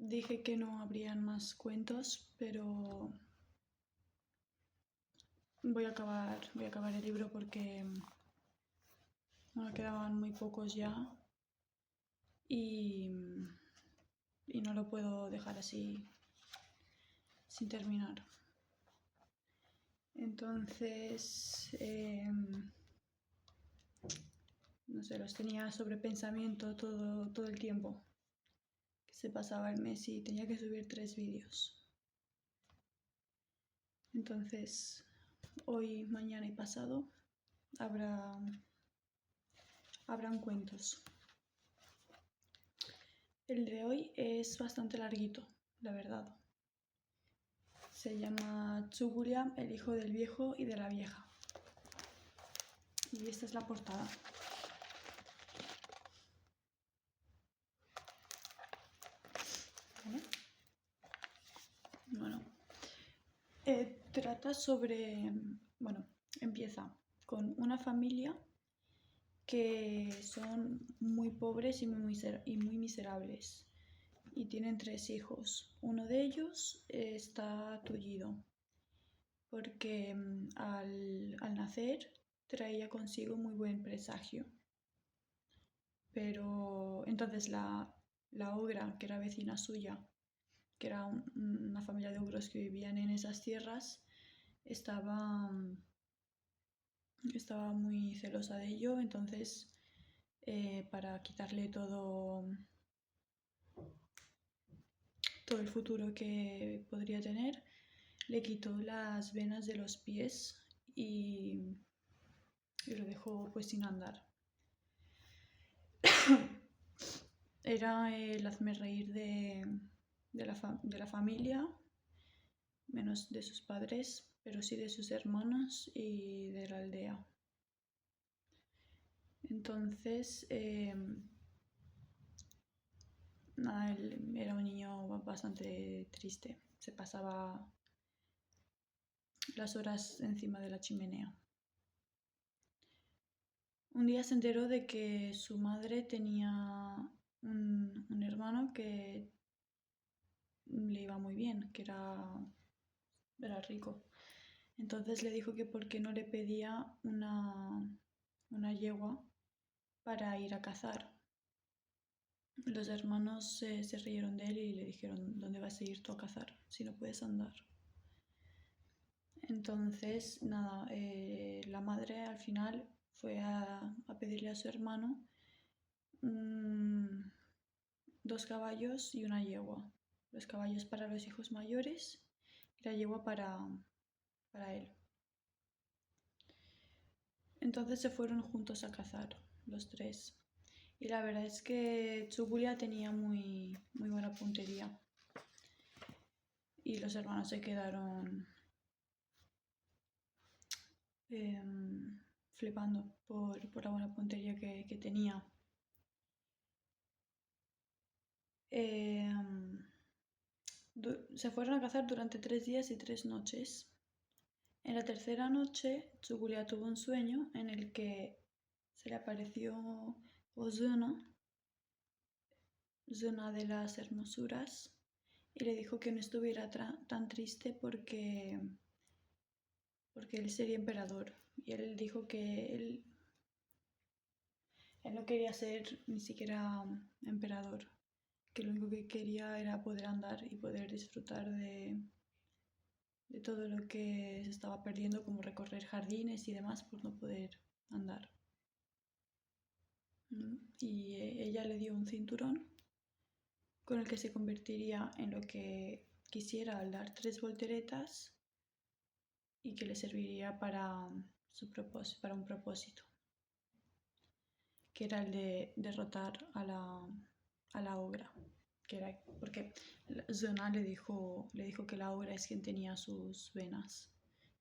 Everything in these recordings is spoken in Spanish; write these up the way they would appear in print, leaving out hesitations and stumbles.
dije que no habrían más cuentos, pero voy a acabar el libro porque bueno, quedaban muy pocos ya y, y no lo puedo dejar así sin terminar. Entonces, no sé, los tenía sobre pensamiento todo el tiempo. Que se pasaba el mes y tenía que subir 3 vídeos. Entonces, hoy, mañana y pasado habrán cuentos. El de hoy es bastante larguito, la verdad. Se llama Tsubulia, el hijo del viejo y de la vieja. Y esta es la portada. ¿Vale? Bueno, trata sobre, bueno, empieza con una familia que son muy pobres y muy miserables y tienen 3 hijos. Uno de ellos está tullido porque al nacer traía consigo muy buen presagio. Pero entonces la ogra, que era vecina suya, que era una familia de ogros que vivían en esas tierras, estaba muy celosa de ello. Entonces, para quitarle todo el futuro que podría tener, le quitó las venas de los pies y lo dejó pues sin andar. Era el hazmerreír de la familia, menos de sus padres, pero sí de sus hermanos y de la aldea. Entonces, nada, él era un niño bastante triste. Se pasaba las horas encima de la chimenea. Un día se enteró de que su madre tenía un hermano que le iba muy bien, que era rico. Entonces le dijo que por qué no le pedía una yegua para ir a cazar. Los hermanos se rieron de él y le dijeron: ¿dónde vas a ir tú a cazar si no puedes andar? Entonces, nada, la madre al final fue a pedirle a su hermano 2 caballos y una yegua. Los caballos para los hijos mayores y la yegua para él. Entonces se fueron juntos a cazar, los 3. Y la verdad es que Tsubulia tenía muy buena puntería. Y los hermanos se quedaron flipando por la buena puntería que tenía. Se fueron a cazar durante 3 días y 3 noches. En la tercera noche, Tsubulia tuvo un sueño en el que se le apareció Ozuna de las hermosuras, y le dijo que no estuviera tan triste porque él sería emperador. Y él dijo que él no quería ser ni siquiera emperador, que lo único que quería era poder andar y poder disfrutar de todo lo que se estaba perdiendo, como recorrer jardines y demás por no poder andar. Y ella le dio un cinturón con el que se convertiría en lo que quisiera al dar 3 volteretas y que le serviría para un propósito, que era el de derrotar a la ogra. Porque Zona le dijo que la ogra es quien tenía sus venas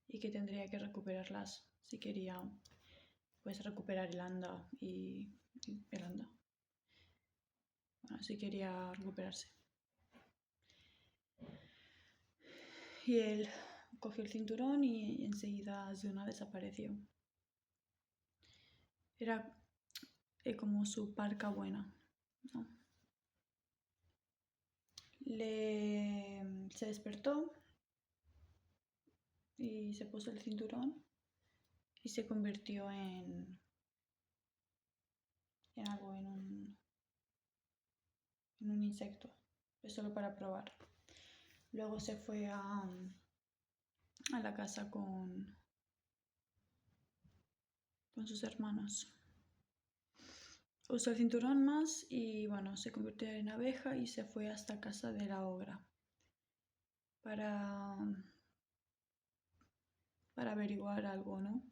y que tendría que recuperarlas si quería pues recuperar el anda y el anda. Bueno, si quería recuperarse. Y él cogió el cinturón y enseguida Zuna desapareció. Era como su parca buena, ¿no? Se despertó y se puso el cinturón y se convirtió en algo, en un insecto, es solo para probar. Luego se fue a la casa con sus hermanos. Usó el cinturón más y bueno, se convirtió en abeja y se fue hasta casa de la ogra para averiguar algo, ¿no?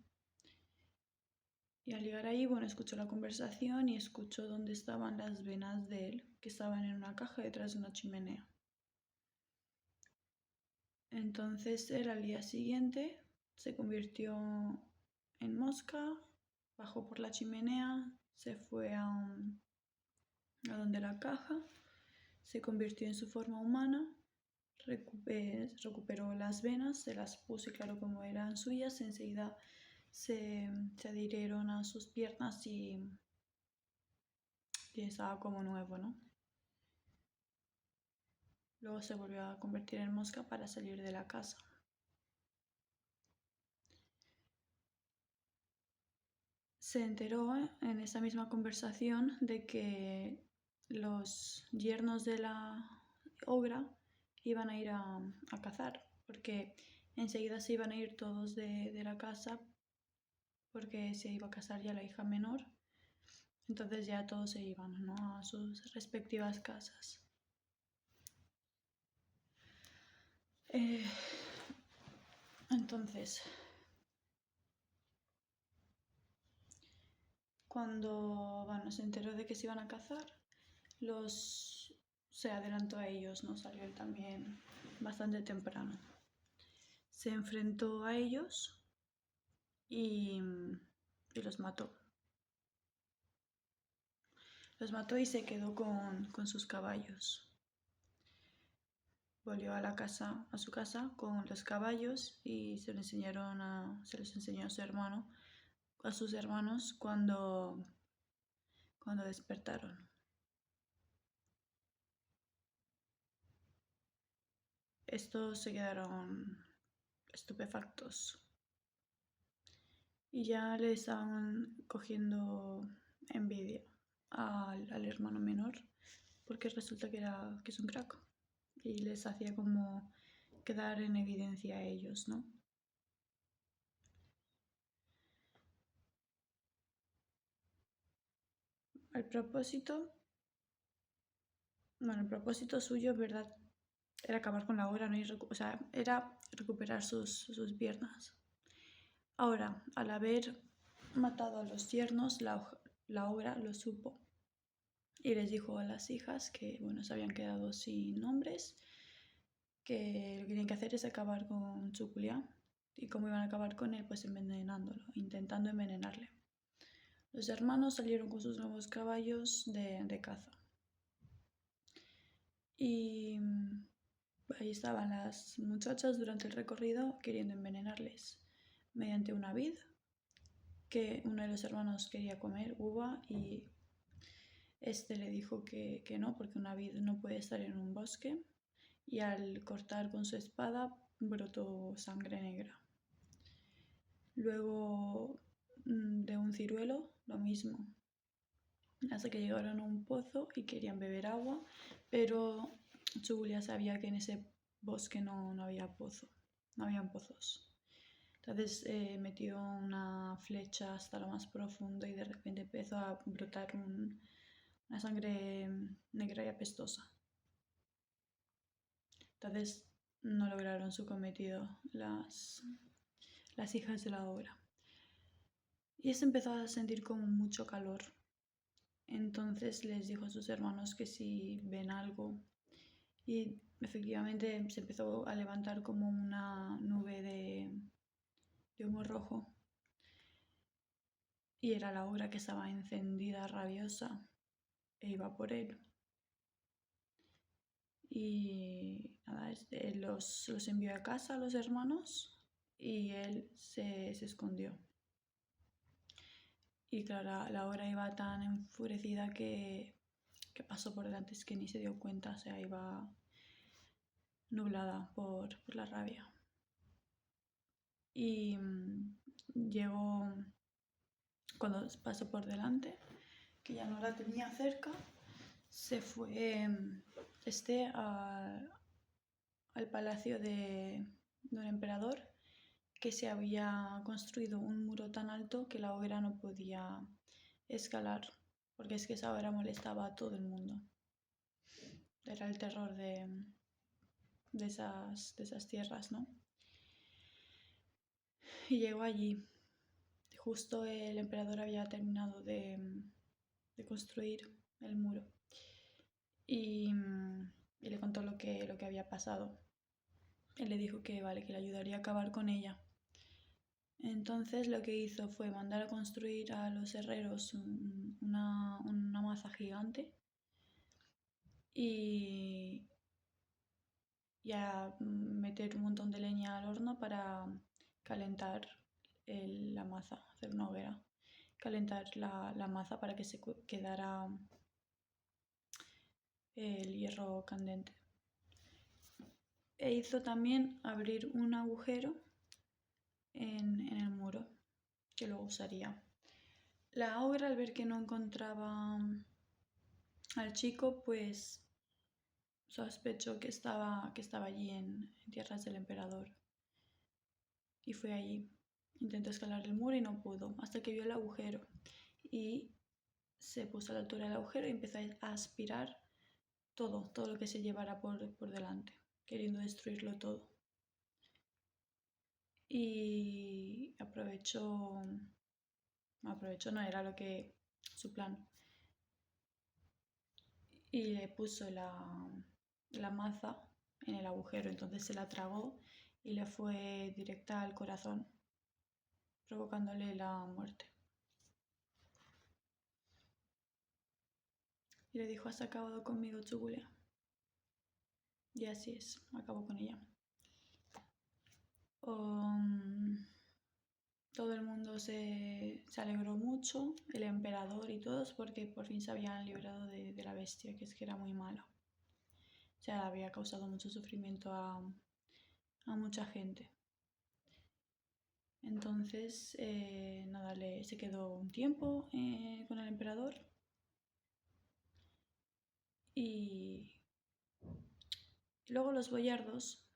Y al llegar ahí, bueno, escuchó la conversación y escuchó dónde estaban las venas de él, que estaban en una caja detrás de una chimenea. Entonces él al día siguiente se convirtió en mosca, bajó por la chimenea, se fue a donde la caja, se convirtió en su forma humana, recuperó las venas, se las puso y claro, como eran suyas, enseguida se adhirieron a sus piernas y estaba como nuevo, ¿no? Luego se volvió a convertir en mosca para salir de la casa. Se enteró en esa misma conversación de que los yernos de la ogra iban a ir a cazar, porque enseguida se iban a ir todos de la casa porque se iba a casar ya la hija menor. Entonces ya todos se iban, ¿no?, a sus respectivas casas. Entonces, cuando se enteró de que se iban a cazar, se adelantó a ellos, ¿no? Salió él también bastante temprano. Se enfrentó a ellos y los mató. Los mató y se quedó con sus caballos. Volvió a la casa, a su casa con los caballos y se los enseñó a su hermano, a sus hermanos cuando despertaron. Estos se quedaron estupefactos y ya le estaban cogiendo envidia al hermano menor porque resulta que es un crack y les hacía como quedar en evidencia a ellos, ¿no? El propósito suyo, ¿verdad?, era acabar con la ogra, ¿no? Era recuperar sus piernas. Ahora, al haber matado a los yernos, la ogra lo supo y les dijo a las hijas que, bueno, se habían quedado sin nombres, que lo que tenían que hacer es acabar con Chuculiá. ¿Y cómo iban a acabar con él? Pues envenenándolo, intentando envenenarle. Los hermanos salieron con sus nuevos caballos de caza. Y ahí estaban las muchachas durante el recorrido queriendo envenenarles mediante una vid que uno de los hermanos quería comer uva y este le dijo que no, porque una vid no puede estar en un bosque, y al cortar con su espada brotó sangre negra. Luego de un ciruelo, lo mismo, hasta que llegaron a un pozo y querían beber agua, pero Chugulia sabía que en ese bosque no había pozo, no habían pozos. Entonces metió una flecha hasta lo más profundo y de repente empezó a brotar una sangre negra y apestosa. Entonces no lograron su cometido las hijas de la ogra. Y se empezó a sentir como mucho calor. Entonces les dijo a sus hermanos que si ven algo. Y efectivamente se empezó a levantar como una nube de humo rojo. Y era la ogra que estaba encendida, rabiosa, e iba por él. Y nada, los envió a casa a los hermanos y él se escondió. Y claro, la ogra iba tan enfurecida que pasó por delante, es que ni se dio cuenta, o sea, iba nublada por la rabia. Y llegó, cuando pasó por delante, que ya no la tenía cerca, se fue al palacio de un emperador, que se había construido un muro tan alto que la hoguera no podía escalar, porque es que esa hoguera molestaba a todo el mundo. Era el terror de esas tierras, ¿no? Y llegó allí. Justo el emperador había terminado de construir el muro y le contó lo que había pasado. Él le dijo que vale, que le ayudaría a acabar con ella. Entonces lo que hizo fue mandar a construir a los herreros una maza gigante y a meter un montón de leña al horno para calentar la maza, hacer una hoguera, calentar la maza para que se quedara el hierro candente. E hizo también abrir un agujero en el muro, que luego usaría. La ogra, al ver que no encontraba al chico, pues sospechó que estaba allí en tierras del emperador. Y fue allí. Intentó escalar el muro y no pudo, hasta que vio el agujero. Y se puso a la altura del agujero y empezó a aspirar todo lo que se llevara por delante, queriendo destruirlo todo. Y aprovechó, no era lo que su plan. Y le puso la maza en el agujero, entonces se la tragó y le fue directa al corazón, provocándole la muerte. Y le dijo: has acabado conmigo, Chugulia. Y así es, acabó con ella. Todo el mundo se alegró mucho, el emperador y todos, porque por fin se habían librado de la bestia, que es que era muy mala. O sea, había causado mucho sufrimiento a mucha gente. Entonces, nada, se quedó un tiempo con el emperador y luego los boyardos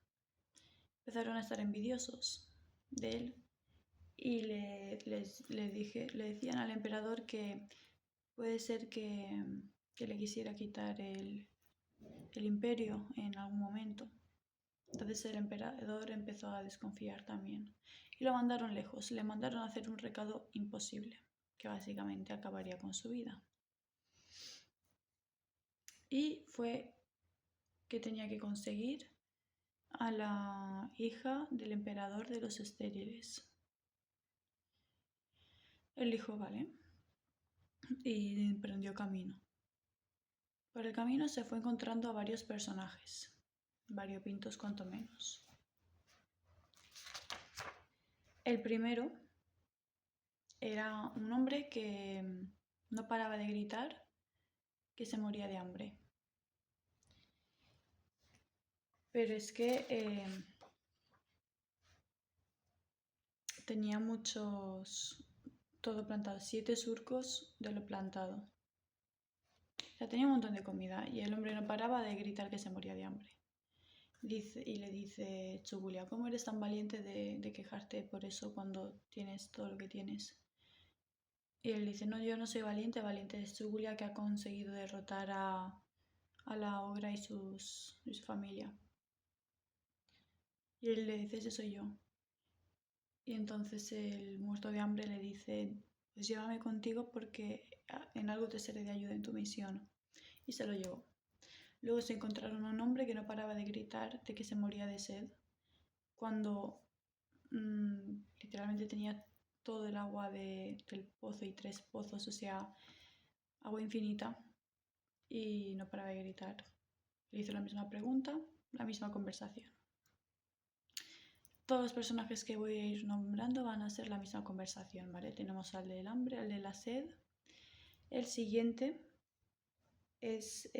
empezaron a estar envidiosos de él y le decían al emperador que puede ser que le quisiera quitar el imperio en algún momento. Entonces el emperador empezó a desconfiar también y lo mandaron lejos, le mandaron a hacer un recado imposible, que básicamente acabaría con su vida. Y fue que tenía que conseguir a la hija del emperador de los estériles. Él dijo: vale, y emprendió camino. Por el camino se fue encontrando a varios personajes, variopintos cuanto menos. El primero era un hombre que no paraba de gritar que se moría de hambre. Pero es que tenía todo plantado, 7 surcos de lo plantado. O sea, tenía un montón de comida y el hombre no paraba de gritar que se moría de hambre. Y le dice Chugulia: ¿cómo eres tan valiente de quejarte por eso cuando tienes todo lo que tienes? Y él dice: no, yo no soy valiente, valiente es Chugulia, que ha conseguido derrotar a la ogra y su familia. Y él le dice: ese soy yo. Y entonces el muerto de hambre le dice: pues llévame contigo porque en algo te seré de ayuda en tu misión. Y se lo llevó. Luego se encontraron a un hombre que no paraba de gritar de que se moría de sed, cuando literalmente tenía todo el agua del pozo y 3 pozos, o sea, agua infinita, y no paraba de gritar. Le hizo la misma pregunta, la misma conversación. Todos los personajes que voy a ir nombrando van a ser la misma conversación, ¿vale? Tenemos al del hambre, al de la sed. El siguiente es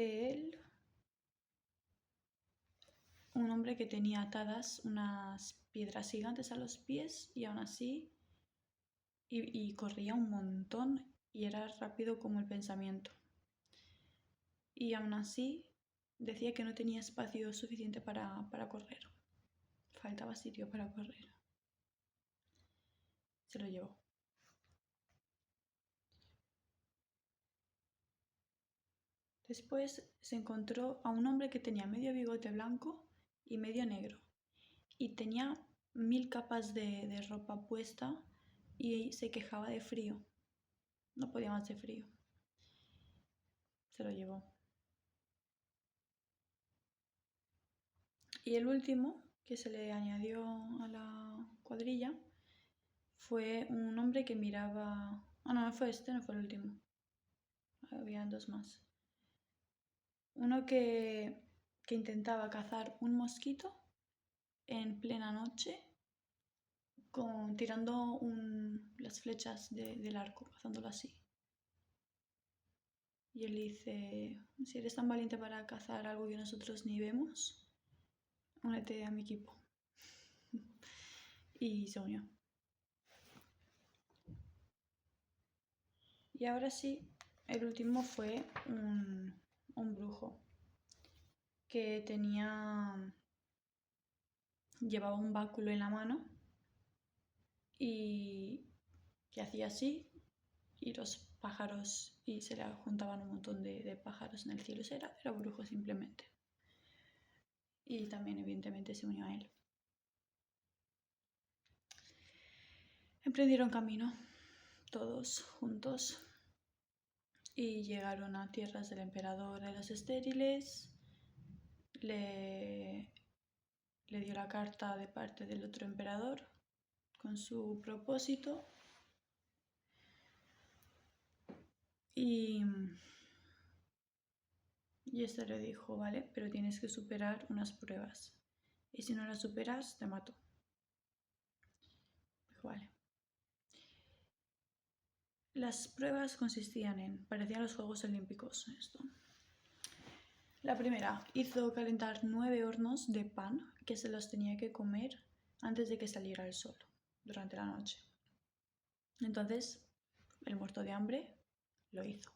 un hombre que tenía atadas unas piedras gigantes a los pies y aún así y corría un montón y era rápido como el pensamiento. Y aún así decía que no tenía espacio suficiente para correr. Faltaba sitio para correr. Se lo llevó. Después se encontró a un hombre que tenía medio bigote blanco y medio negro. Y tenía 1000 capas de ropa puesta y se quejaba de frío. No podía más de frío. Se lo llevó. Y el último que se le añadió a la cuadrilla fue un hombre que miraba... Ah, no, no fue este, no fue el último. Había dos más. Uno que intentaba cazar un mosquito en plena noche tirando las flechas del arco, cazándolo así. Y él dice, si eres tan valiente para cazar algo que nosotros ni vemos, únete a mi equipo. Y se unió. Y ahora sí, el último fue un brujo que llevaba un báculo en la mano y que hacía así y los pájaros, y se le juntaban un montón de pájaros en el cielo. Era brujo simplemente. Y también evidentemente se unió a él. Emprendieron camino, todos juntos, y llegaron a tierras del emperador de los estériles. Le dio la carta de parte del otro emperador con su propósito y este le dijo, vale, pero tienes que superar unas pruebas y si no las superas te mato. Dijo, vale. Las pruebas parecían los Juegos Olímpicos esto. La primera, hizo calentar 9 hornos de pan que se los tenía que comer antes de que saliera el sol durante la noche. Entonces, el muerto de hambre lo hizo.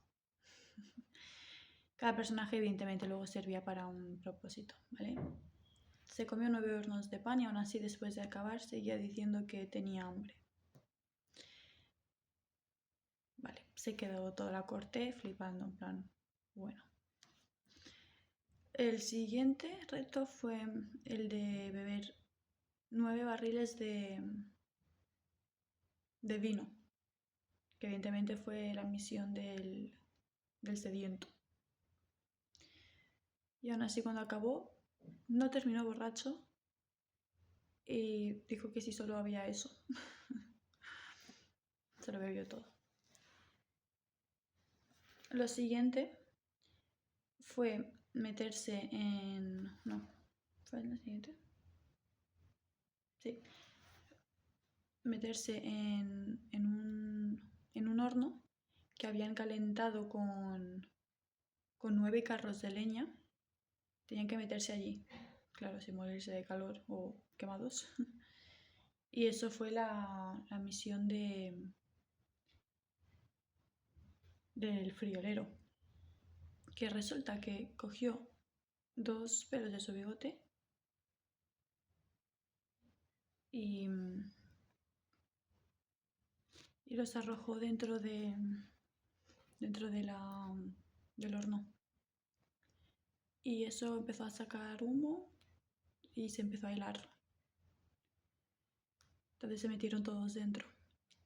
Cada personaje evidentemente luego servía para un propósito, ¿vale? Se comió 9 hornos de pan y aún así después de acabar seguía diciendo que tenía hambre. Vale, se quedó toda la corte flipando, en plan, bueno. El siguiente reto fue el de beber 9 barriles de vino, que evidentemente fue la misión del sediento. Y aún así cuando acabó, no terminó borracho y dijo que si solo había eso. Se lo bebió todo. Lo siguiente fue meterse en... No, ¿fue lo siguiente? Sí. Meterse en un horno que habían calentado con 9 carros de leña. Tenían que meterse allí, claro, sin morirse de calor o quemados. Y eso fue la misión del friolero, que resulta que cogió 2 pelos de su bigote y los arrojó dentro del horno. Y eso empezó a sacar humo y se empezó a helar. Entonces se metieron todos dentro.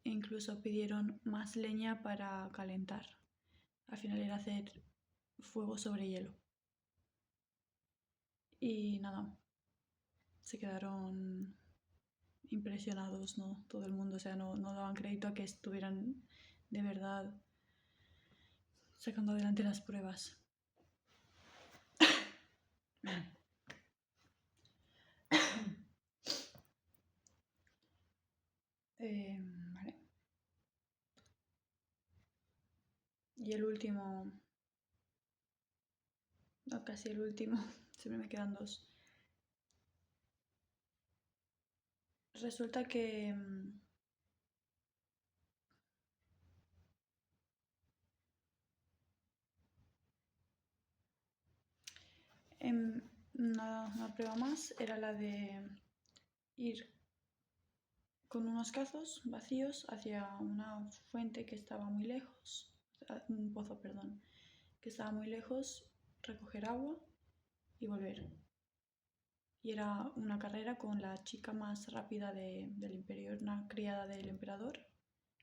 E incluso pidieron más leña para calentar. Al final era hacer fuego sobre hielo. Y nada, se quedaron impresionados, ¿no? Todo el mundo, o sea, no daban crédito a que estuvieran de verdad sacando adelante las pruebas. Vale. Y el último, no, casi el último, siempre me quedan 2. resulta que una prueba más era la de ir con unos cazos vacíos hacia una fuente que estaba muy lejos, un pozo, perdón, que estaba muy lejos, recoger agua y volver. Y era una carrera con la chica más rápida del imperio, una criada del emperador,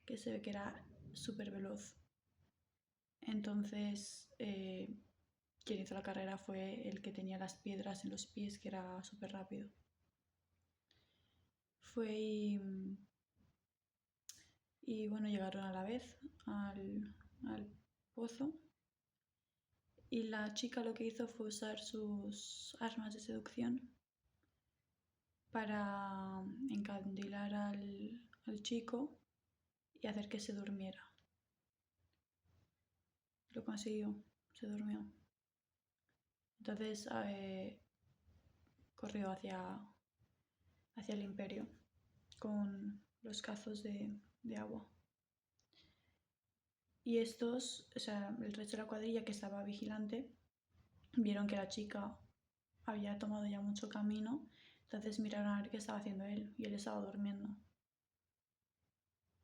que se ve que era súper veloz. Entonces, quien hizo la carrera fue el que tenía las piedras en los pies, que era súper rápido. Fue y bueno, llegaron a la vez al pozo. Y la chica lo que hizo fue usar sus armas de seducción para encandilar al chico y hacer que se durmiera. Lo consiguió, se durmió. Entonces corrió hacia el imperio con los cazos de agua. Y estos, o sea, el resto de la cuadrilla que estaba vigilante, vieron que la chica había tomado ya mucho camino, entonces miraron a ver qué estaba haciendo él y él estaba durmiendo.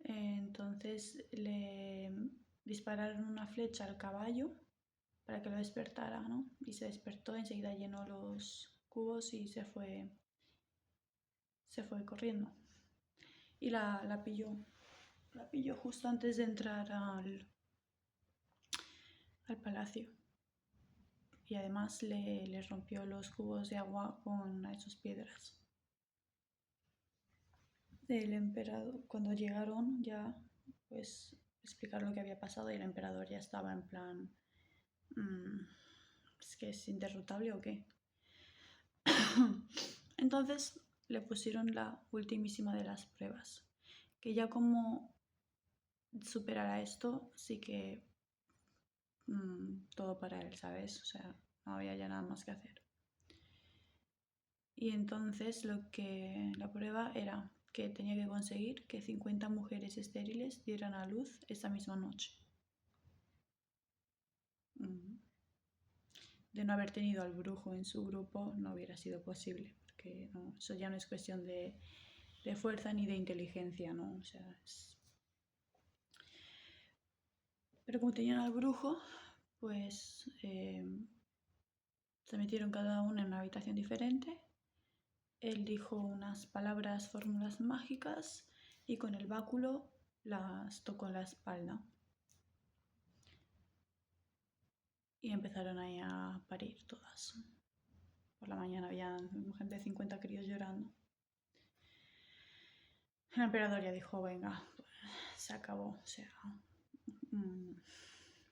Entonces le dispararon una flecha al caballo para que lo despertara, ¿no? Y se despertó, enseguida llenó los cubos y se fue corriendo. Y la pilló justo antes de entrar al palacio. Y además le rompió los cubos de agua con esas piedras. El emperador, cuando llegaron ya, pues explicaron lo que había pasado y el emperador ya estaba en plan, ¿es que es inderrotable o qué? Entonces le pusieron la ultimísima de las pruebas, que ya como superara esto, sí que todo para él, ¿sabes? O sea, no había ya nada más que hacer. Y entonces la prueba era que tenía que conseguir que 50 mujeres estériles dieran a luz esa misma noche. De no haber tenido al brujo en su grupo no hubiera sido posible, porque no, eso ya no es cuestión de fuerza ni de inteligencia, ¿no? O sea, Pero como tenían al brujo, pues se metieron cada uno en una habitación diferente. Él dijo unas palabras, fórmulas mágicas y con el báculo las tocó en la espalda. Y empezaron ahí a parir todas. Por la mañana había gente de 50 críos llorando. El emperador ya dijo, venga, pues, se acabó, o sea,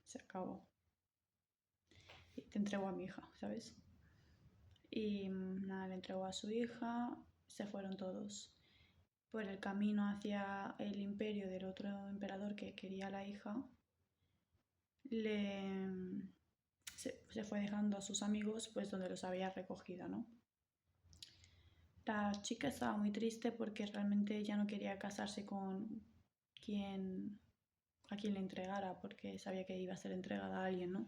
se acabó. Y te entrego a mi hija, ¿sabes? Y nada, le entregó a su hija, se fueron todos por el camino hacia el imperio del otro emperador que quería a la hija. Se fue dejando a sus amigos pues donde los había recogido, ¿no? La chica estaba muy triste porque realmente ella no quería casarse con a quien le entregara, porque sabía que iba a ser entregada a alguien, ¿no?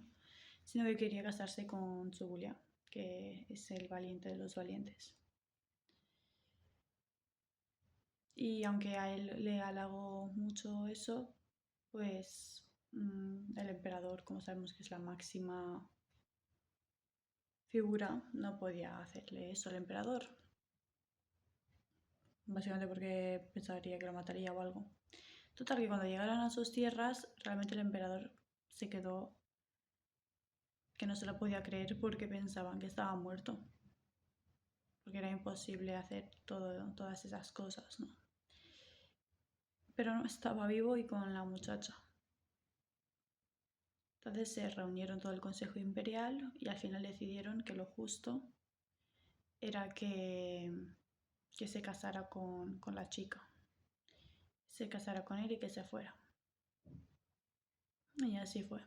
Sino que quería casarse con Zubulia, que es el valiente de los valientes. Y aunque a él le halagó mucho eso, pues el emperador, como sabemos que es la máxima figura, no podía hacerle eso al emperador. Básicamente porque pensaría que lo mataría o algo. Total, que cuando llegaron a sus tierras, realmente el emperador se quedó que no se lo podía creer porque pensaban que estaba muerto. Porque era imposible hacer todas esas cosas, ¿no? Pero no, estaba vivo y con la muchacha. Entonces se reunieron todo el Consejo Imperial y al final decidieron que lo justo era que se casara con la chica. Se casara con él y que se fuera. Y así fue.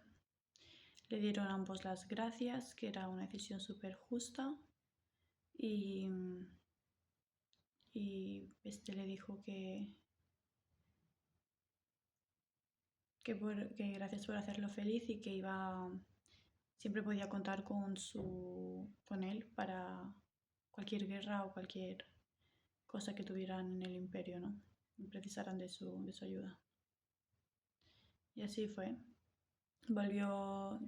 Le dieron a ambos las gracias, que era una decisión súper justa. Y y este le dijo que gracias por hacerlo feliz y que siempre podía contar con él para cualquier guerra o cualquier cosa que tuvieran en el imperio, ¿no? Y precisaran de su ayuda. Y así fue. Volvió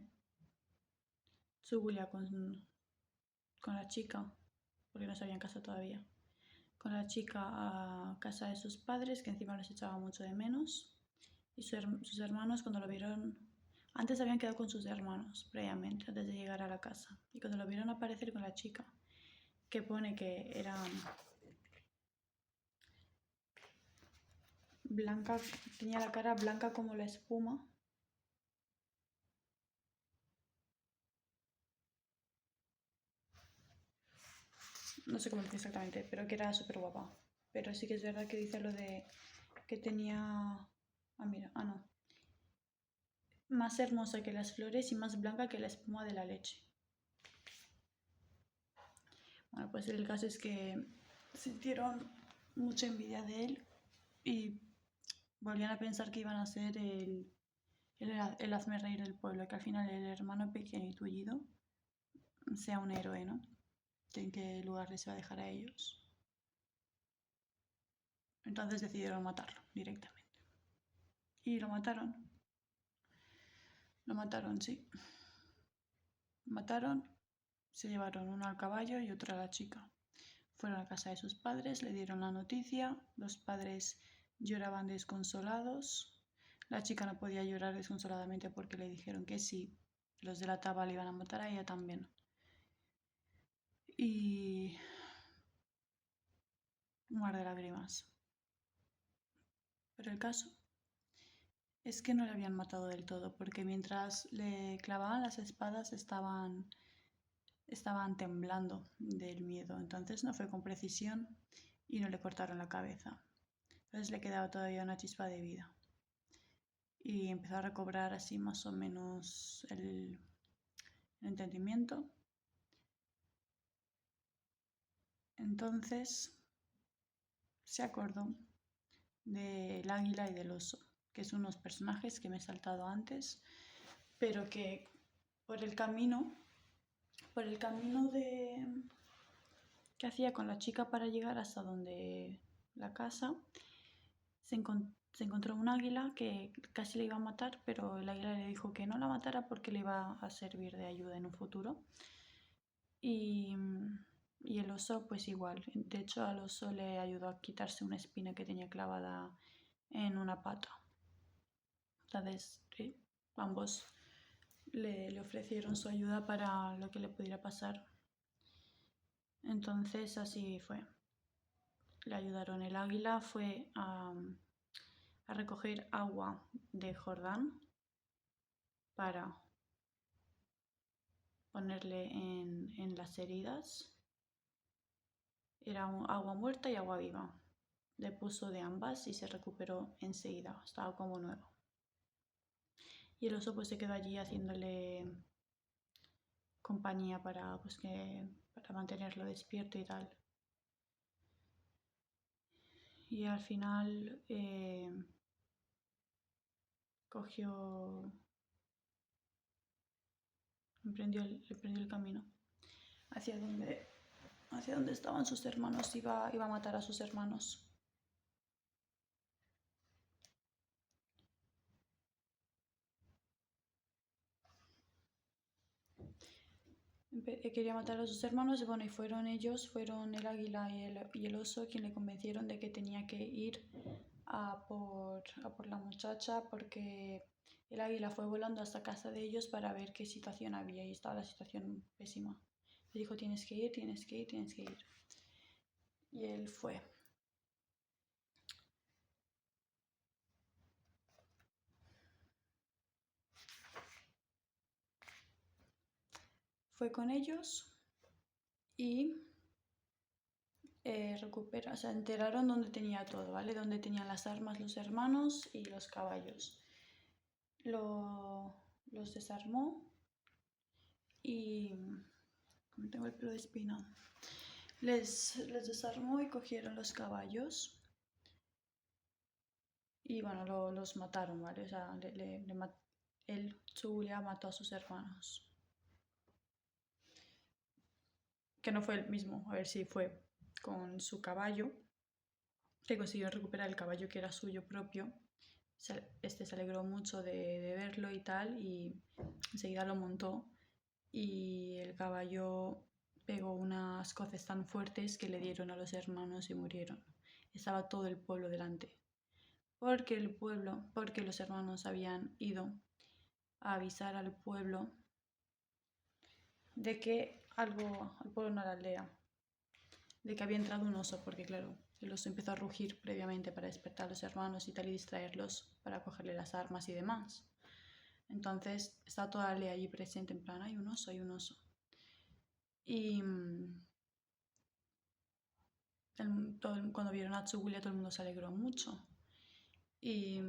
Zubulia con la chica, porque no se habían casado todavía, con la chica a casa de sus padres, que encima los echaba mucho de menos. Y sus hermanos, cuando lo vieron, antes habían quedado con sus hermanos previamente, antes de llegar a la casa. Y cuando lo vieron aparecer con la chica, que pone que era blanca, tenía la cara blanca como la espuma. No sé cómo lo dice exactamente, pero que era súper guapa. Pero sí que es verdad que dice lo de que tenía... Ah, mira, no. Más hermosa que las flores y más blanca que la espuma de la leche. Bueno, pues el caso es que sintieron mucha envidia de él y volvían a pensar que iban a ser el hazme reír del pueblo, que al final el hermano pequeño y tullido sea un héroe, ¿no? ¿En qué lugar les va a dejar a ellos? Entonces decidieron matarlo directamente. Y lo mataron. Lo mataron, sí. Lo mataron, se llevaron uno al caballo y otro a la chica. Fueron a casa de sus padres, le dieron la noticia, los padres lloraban desconsolados. La chica no podía llorar desconsoladamente porque le dijeron que sí, los de la taba le iban a matar a ella también. Y un mar de lágrimas. Pero el caso es que no le habían matado del todo, porque mientras le clavaban las espadas estaban temblando del miedo. Entonces no fue con precisión y no le cortaron la cabeza. Entonces le quedaba todavía una chispa de vida. Y empezó a recobrar así más o menos el entendimiento. Entonces se acordó del águila y del oso, que son unos personajes que me he saltado antes, pero que por el camino que hacía con la chica para llegar hasta donde la casa, se encontró un águila que casi le iba a matar, pero el águila le dijo que no la matara porque le iba a servir de ayuda en un futuro. Y el oso pues igual, de hecho al oso le ayudó a quitarse una espina que tenía clavada en una pata. Entonces, sí, ambos le ofrecieron su ayuda para lo que le pudiera pasar. Entonces así fue. Le ayudaron. El águila fue a recoger agua de Jordán para ponerle en las heridas. Era agua muerta y agua viva. Le puso de ambas y se recuperó enseguida. Estaba como nuevo. Y el oso pues se quedó allí haciéndole compañía para mantenerlo despierto y tal. Y al final emprendió el camino hacia donde estaban sus hermanos. Iba a matar a sus hermanos. Quería matar a sus hermanos y bueno, y fueron el águila y el oso quien le convencieron de que tenía que ir a por la muchacha, porque el águila fue volando hasta casa de ellos para ver qué situación había y estaba la situación pésima. Le dijo, tienes que ir, tienes que ir, tienes que ir. Y él fue. Fue con ellos y se enteraron dónde tenía todo, ¿vale? Dónde tenían las armas los hermanos y los caballos. Los desarmó y... Como tengo el pelo despeinado. les desarmó y cogieron los caballos y bueno, los mataron, ¿vale? O sea, él, Zulia, mató a sus hermanos. Que no fue el mismo, a ver si fue con su caballo, que consiguió recuperar el caballo que era suyo propio. Este se alegró mucho de verlo y tal, y enseguida lo montó. Y el caballo pegó unas coces tan fuertes que le dieron a los hermanos y murieron. Estaba todo el pueblo delante. Porque los hermanos habían ido a avisar al pueblo de que algo, al pueblo no a la aldea, de que había entrado un oso, porque claro, el oso empezó a rugir previamente para despertar a los hermanos y tal y distraerlos para cogerle las armas y demás. Entonces está toda la aldea allí presente, en plan, hay un oso, hay un oso. Y cuando vieron a Tsubulia todo el mundo se alegró mucho. Y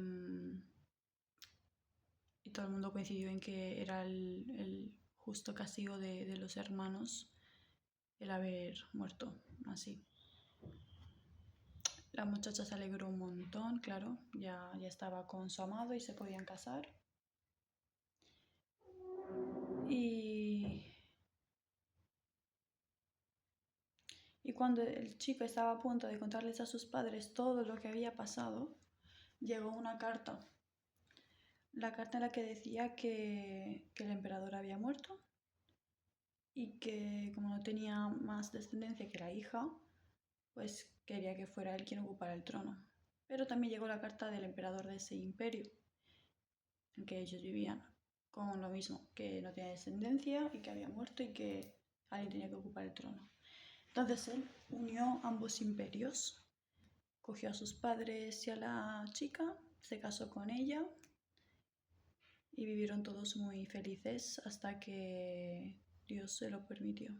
todo el mundo coincidió en que era el justo castigo de los hermanos el haber muerto así. La muchacha se alegró un montón, claro, ya estaba con su amado y se podían casar. Y cuando el chico estaba a punto de contarles a sus padres todo lo que había pasado, llegó una carta. La carta en la que decía que el emperador había muerto y que como no tenía más descendencia que la hija, pues quería que fuera él quien ocupara el trono. Pero también llegó la carta del emperador de ese imperio en que ellos vivían, con lo mismo, que no tenía descendencia y que había muerto y que alguien tenía que ocupar el trono. Entonces él unió ambos imperios, cogió a sus padres y a la chica, se casó con ella y vivieron todos muy felices hasta que Dios se lo permitió.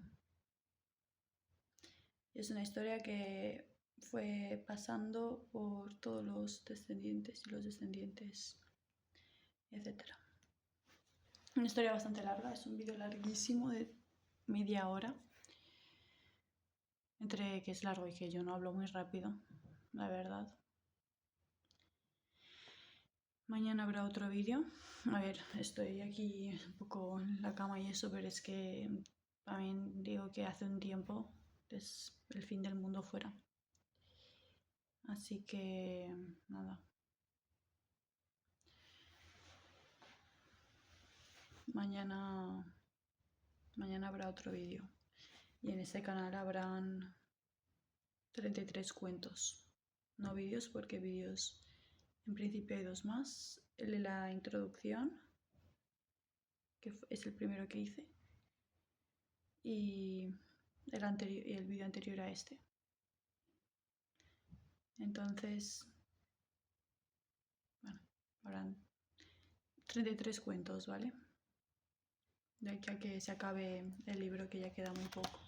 Es una historia que fue pasando por todos los descendientes y los descendientes, etc. Una historia bastante larga, es un vídeo larguísimo de media hora. Entre que es largo y que yo no hablo muy rápido, la verdad. Mañana habrá otro vídeo. A ver, estoy aquí un poco en la cama y eso, pero es que también digo que hace un tiempo es el fin del mundo fuera. Así que nada. Mañana habrá otro vídeo. Y en este canal habrán 33 cuentos. No vídeos, porque vídeos en principio hay 2 más. El de la introducción, que es el primero que hice. Y el vídeo anterior a este. Entonces, bueno, habrán 33 cuentos, ¿vale? De aquí a que se acabe el libro, que ya queda muy poco.